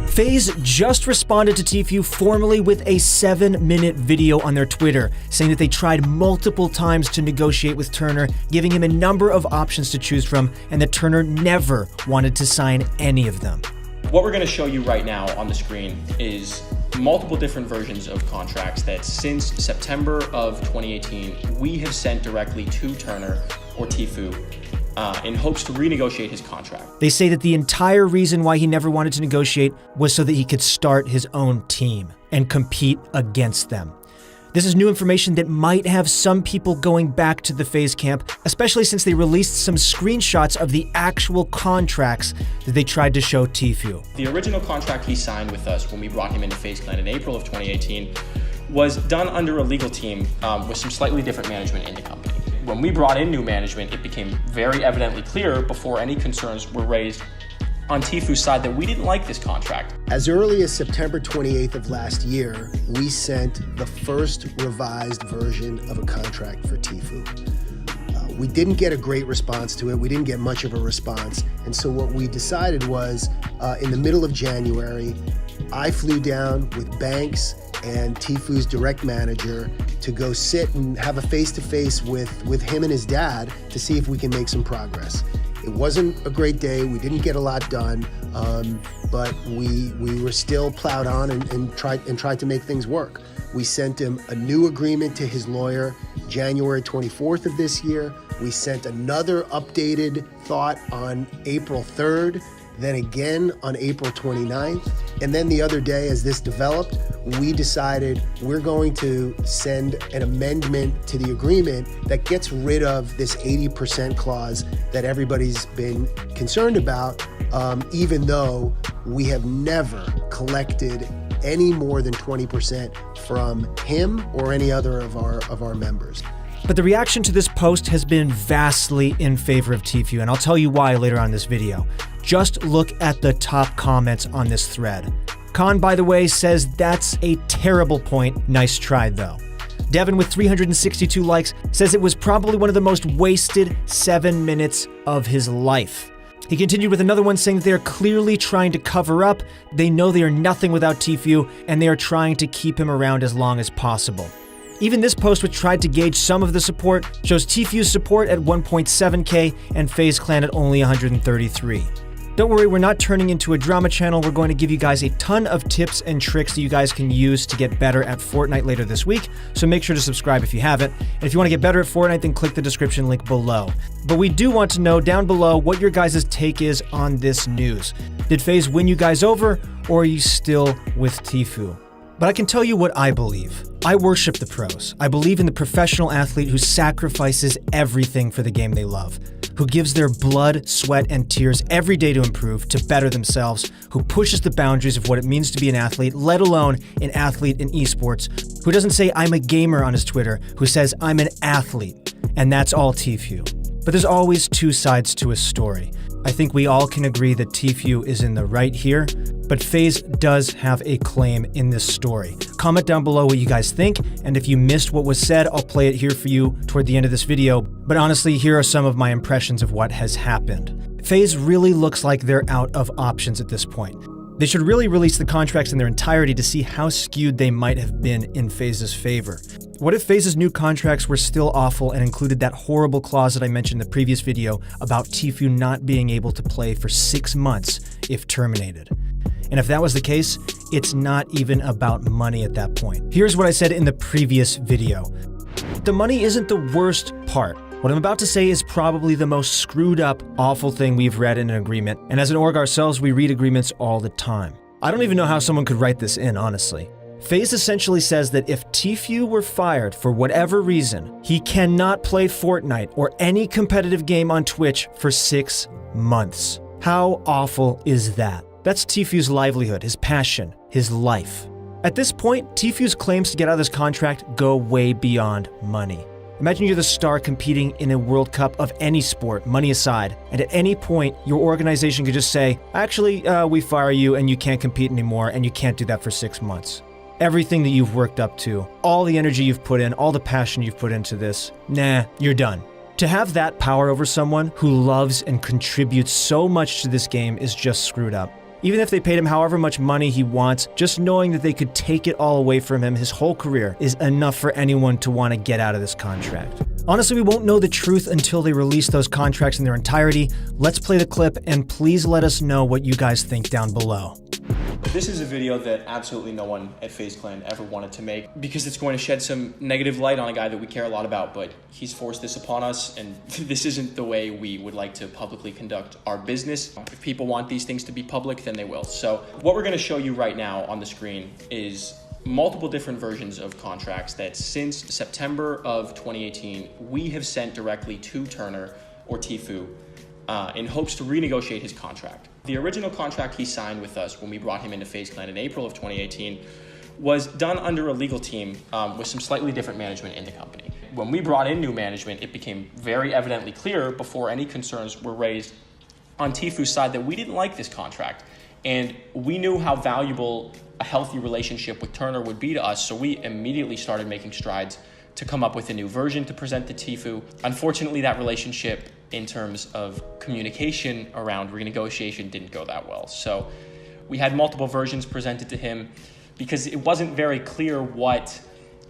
Faze just responded to Tfue formally with a 7-minute video on their Twitter, saying that they tried multiple times to negotiate with Turner, giving him a number of options to choose from, and that Turner never wanted to sign any of them. What we're going to show you right now on the screen is multiple different versions of contracts that since September of 2018, we have sent directly to Turner or Tfue in hopes to renegotiate his contract. They say that the entire reason why he never wanted to negotiate was so that he could start his own team and compete against them. This is new information that might have some people going back to the Faze camp, especially since they released some screenshots of the actual contracts that they tried to show Tfue. The original contract he signed with us when we brought him into FaZe Clan in April of 2018 was done under a legal team with some slightly different management in the company. When we brought in new management, it became very evidently clear before any concerns were raised on Tfue's side that we didn't like this contract. As early as September 28th of last year, we sent the first revised version of a contract for Tfue. We didn't get a great response to it. We didn't get much of a response. And so what we decided was, in the middle of January, I flew down with Banks and Tfue's direct manager to go sit and have a face-to-face with him and his dad to see if we can make some progress. It wasn't a great day. We didn't get a lot done, but we were still plowed on and tried to make things work. We sent him a new agreement to his lawyer January 24th of this year. We sent another updated thought on April 3rd, then again on April 29th. And then the other day, as this developed, we decided we're going to send an amendment to the agreement that gets rid of this 80% clause that everybody's been concerned about, even though we have never collected any more than 20% from him or any other of our members. But the reaction to this post has been vastly in favor of Tfue, and I'll tell you why later on in this video. Just look at the top comments on this thread. Khan, by the way, says that's a terrible point. Nice try, though. Devin, with 362 likes, says it was probably one of the most wasted 7 minutes of his life. He continued with another one saying that they are clearly trying to cover up, they know they are nothing without Tfue, and they are trying to keep him around as long as possible. Even this post, which tried to gauge some of the support, shows Tfue's support at 1.7K and FaZe Clan at only 133. Don't worry, we're not turning into a drama channel. We're going to give you guys a ton of tips and tricks that you guys can use to get better at Fortnite later this week, so make sure to subscribe if you haven't. And if you want to get better at Fortnite, then click the description link below. But we do want to know down below what your guys' take is on this news. Did FaZe win you guys over, or are you still with Tfue? But I can tell you what I believe. I worship the pros. I believe in the professional athlete who sacrifices everything for the game they love, who gives their blood, sweat, and tears every day to improve, to better themselves, who pushes the boundaries of what it means to be an athlete, let alone an athlete in esports, who doesn't say I'm a gamer on his Twitter, who says I'm an athlete, and that's all Tfue. But there's always two sides to a story. I think we all can agree that Tfue is in the right here, but FaZe does have a claim in this story. Comment down below what you guys think, and if you missed what was said, I'll play it here for you toward the end of this video. But honestly, here are some of my impressions of what has happened. FaZe really looks like they're out of options at this point. They should really release the contracts in their entirety to see how skewed they might have been in FaZe's favor. What if FaZe's new contracts were still awful and included that horrible clause that I mentioned in the previous video about Tfue not being able to play for 6 months if terminated? And if that was the case, it's not even about money at that point. Here's what I said in the previous video. The money isn't the worst part. What I'm about to say is probably the most screwed up, awful thing we've read in an agreement, and as an org ourselves, we read agreements all the time. I don't even know how someone could write this in, honestly. FaZe essentially says that if Tfue were fired for whatever reason, he cannot play Fortnite or any competitive game on Twitch for 6 months. How awful is that? That's Tfue's livelihood, his passion, his life. At this point, Tfue's claims to get out of this contract go way beyond money. Imagine you're the star competing in a World Cup of any sport, money aside, and at any point, your organization could just say, actually, we fire you and you can't compete anymore and you can't do that for 6 months. Everything that you've worked up to, all the energy you've put in, all the passion you've put into this, nah, you're done. To have that power over someone who loves and contributes so much to this game is just screwed up. Even if they paid him however much money he wants, just knowing that they could take it all away from him his whole career is enough for anyone to want to get out of this contract. Honestly, we won't know the truth until they release those contracts in their entirety. Let's play the clip, and please let us know what you guys think down below. This is a video that absolutely no one at FaZe Clan ever wanted to make because it's going to shed some negative light on a guy that we care a lot about, but he's forced this upon us, and this isn't the way we would like to publicly conduct our business. If people want these things to be public, then they will. So what we're going to show you right now on the screen is multiple different versions of contracts that since September of 2018, we have sent directly to Turner or Tfue in hopes to renegotiate his contract. The original contract he signed with us when we brought him into FaZe Clan in April of 2018 was done under a legal team with some slightly different management in the company. When we brought in new management, it became very evidently clear before any concerns were raised on Tfue's side that we didn't like this contract. And we knew how valuable a healthy relationship with Turner would be to us, so we immediately started making strides to come up with a new version to present to Tfue. Unfortunately, that relationship in terms of communication around renegotiation didn't go that well. So we had multiple versions presented to him because it wasn't very clear what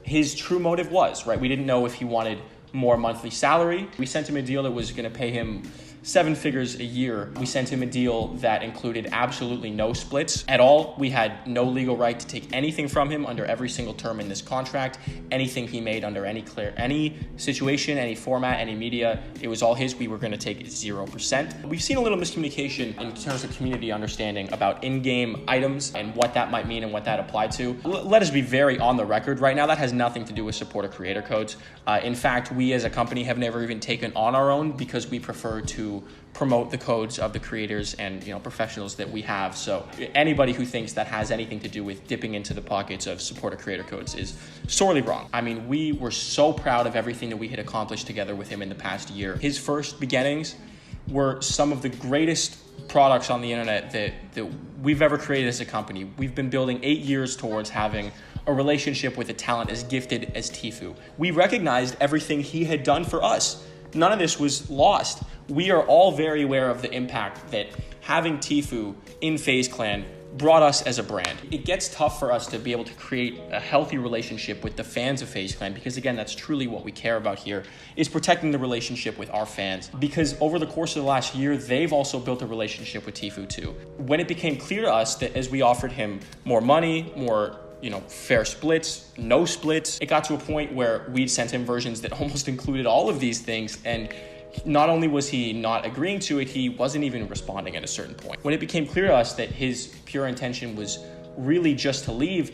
his true motive was, right? We didn't know if he wanted more monthly salary. We sent him a deal that was going to pay him 7 figures a year. We sent him a deal that included absolutely no splits at all. We had no legal right to take anything from him under every single term in this contract. Anything he made under any situation, any format, any media, it was all his. We were going to take 0%. We've seen a little miscommunication in terms of community understanding about in-game items and what that might mean and what that applied to. Let us be very on the record right now. That has nothing to do with supporter creator codes. In fact, we as a company have never even taken on our own because we prefer to promote the codes of the creators and professionals that we have. So anybody who thinks that has anything to do with dipping into the pockets of supporter creator codes is sorely wrong. I mean, we were so proud of everything that we had accomplished together with him in the past year. His first beginnings were some of the greatest products on the internet that we've ever created as a company. We've been building 8 years towards having a relationship with a talent as gifted as Tfue. We recognized everything he had done for us. None of this was lost. We are all very aware of the impact that having Tfue in FaZe Clan brought us as a brand. It gets tough for us to be able to create a healthy relationship with the fans of FaZe Clan because, again, that's truly what we care about here, is protecting the relationship with our fans. Because over the course of the last year, they've also built a relationship with Tfue too. When it became clear to us that as we offered him more money, more fair splits, no splits, it got to a point where we'd sent him versions that almost included all of these things, and not only was he not agreeing to it, he wasn't even responding at a certain point. When it became clear to us that his pure intention was really just to leave,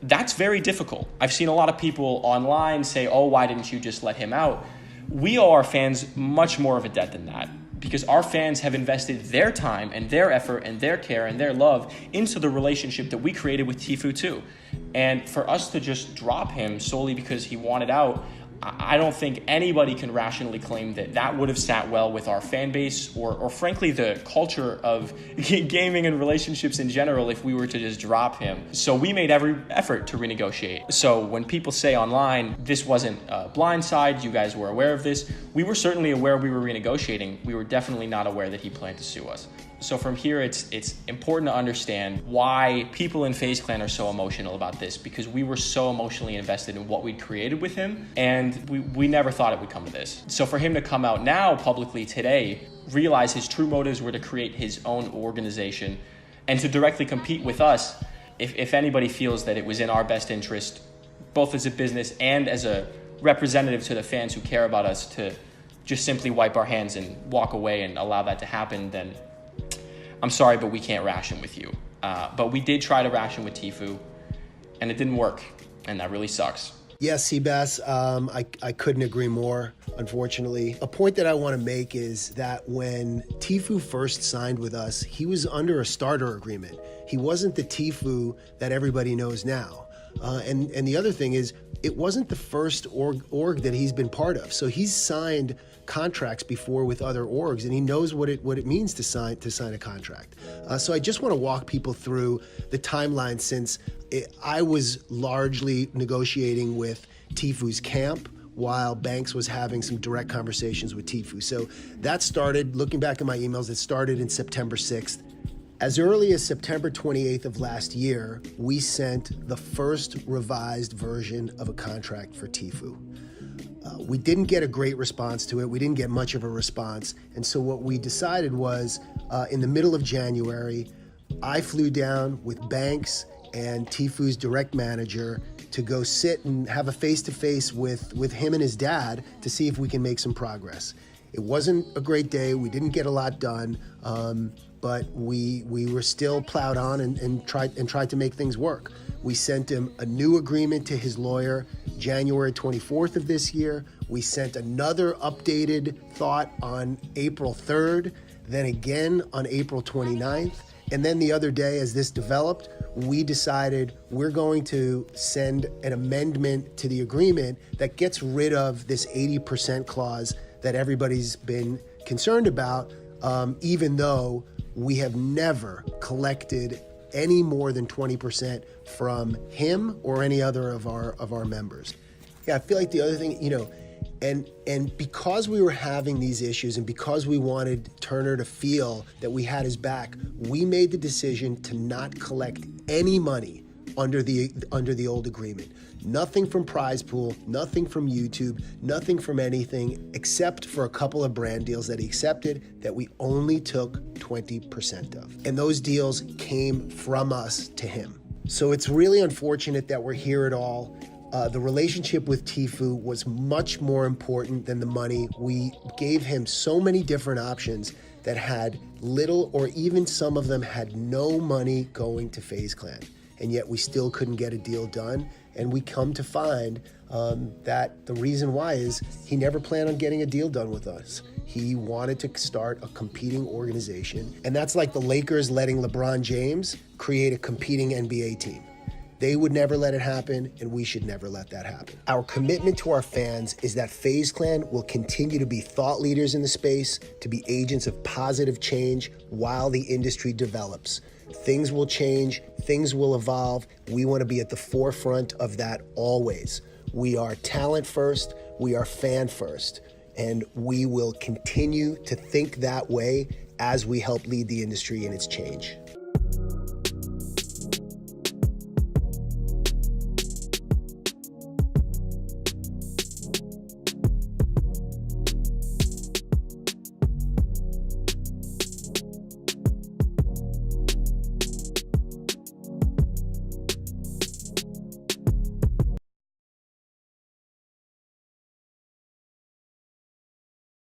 that's very difficult. I've seen a lot of people online say, oh, why didn't you just let him out? We owe our fans much more of a debt than that, because our fans have invested their time and their effort and their care and their love into the relationship that we created with Tfue too. And for us to just drop him solely because he wanted out, I don't think anybody can rationally claim that that would have sat well with our fan base or frankly the culture of gaming and relationships in general if we were to just drop him. So we made every effort to renegotiate. So when people say online, this wasn't a blindside, you guys were aware of this, we were certainly aware we were renegotiating. We were definitely not aware that he planned to sue us. So from here, it's important to understand why people in FaZe Clan are so emotional about this, because we were so emotionally invested in what we'd created with him, and we never thought it would come to this. So for him to come out now publicly today, realize his true motives were to create his own organization and to directly compete with us, if anybody feels that it was in our best interest, both as a business and as a representative to the fans who care about us, to just simply wipe our hands and walk away and allow that to happen, then I'm sorry, but we can't ration with you. But we did try to ration with Tfue, and it didn't work, and that really sucks. Yes, Seabass, I couldn't agree more, unfortunately. A point that I want to make is that when Tfue first signed with us, he was under a starter agreement. He wasn't the Tfue that everybody knows now. And the other thing is, it wasn't the first org that he's been part of. So he's signed contracts before with other orgs, and he knows what it means to sign a contract. So I just want to walk people through the timeline, since I was largely negotiating with Tfue's camp while Banks was having some direct conversations with Tfue. So that started, looking back at my emails, it started in September 6th. As early as September 28th of last year, we sent the first revised version of a contract for Tfue. We didn't get a great response to it. We didn't get much of a response. And so what we decided was, in the middle of January, I flew down with Banks and Tfue's direct manager to go sit and have a face-to-face with him and his dad to see if we can make some progress. It wasn't a great day. We didn't get a lot done, but we were still plowed on and tried to make things work. We sent him a new agreement to his lawyer January 24th of this year. We sent another updated thought on April 3rd, then again on April 29th. And then the other day, as this developed, we decided we're going to send an amendment to the agreement that gets rid of this 80% clause that everybody's been concerned about, even though we have never collected any more than 20% from him or any other of our members. Yeah, I feel like the other thing, and because we were having these issues and because we wanted Turner to feel that we had his back, we made the decision to not collect any money under the old agreement. Nothing from prize pool, nothing from YouTube, nothing from anything, except for a couple of brand deals that he accepted that we only took 20% of. And those deals came from us to him. So it's really unfortunate that we're here at all. The relationship with Tfue was much more important than the money. We gave him so many different options that had little, or even some of them had no money going to FaZe Clan. And yet we still couldn't get a deal done. And we come to find that the reason why is he never planned on getting a deal done with us. He wanted to start a competing organization. And that's like the Lakers letting LeBron James create a competing NBA team. They would never let it happen, and we should never let that happen. Our commitment to our fans is that FaZe Clan will continue to be thought leaders in the space, to be agents of positive change while the industry develops. Things will change, things will evolve. We want to be at the forefront of that always. We are talent first, we are fan first, and we will continue to think that way as we help lead the industry in its change.